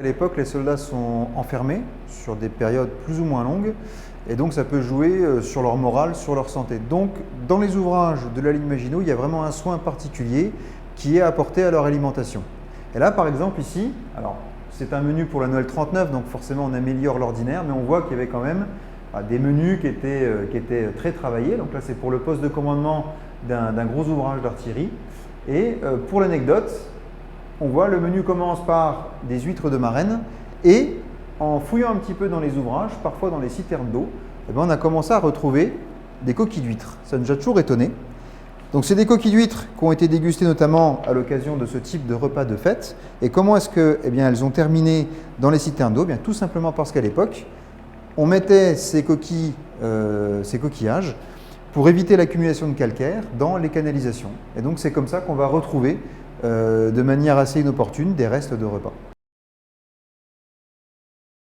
À l'époque, les soldats sont enfermés sur des périodes plus ou moins longues et donc ça peut jouer sur leur morale, sur leur santé. Donc dans les ouvrages de la ligne Maginot, il y a vraiment un soin particulier qui est apporté à leur alimentation. Et là par exemple ici, alors c'est un menu pour la Noël 39, donc forcément on améliore l'ordinaire, mais on voit qu'il y avait quand même des menus qui étaient très travaillés. Donc là c'est pour le poste de commandement d'un gros ouvrage d'artillerie. Et pour l'anecdote, on voit le menu commence par des huîtres de Marennes et en fouillant un petit peu dans les ouvrages, parfois dans les citernes d'eau, on a commencé à retrouver des coquilles d'huîtres. Ça nous a toujours étonné. Donc c'est des coquilles d'huîtres qui ont été dégustées notamment à l'occasion de ce type de repas de fête. Et comment est-ce que, elles ont terminé dans les citernes d'eau? Tout simplement parce qu'à l'époque, on mettait ces coquillages pour éviter l'accumulation de calcaire dans les canalisations. Et donc c'est comme ça qu'on va retrouver de manière assez inopportune des restes de repas.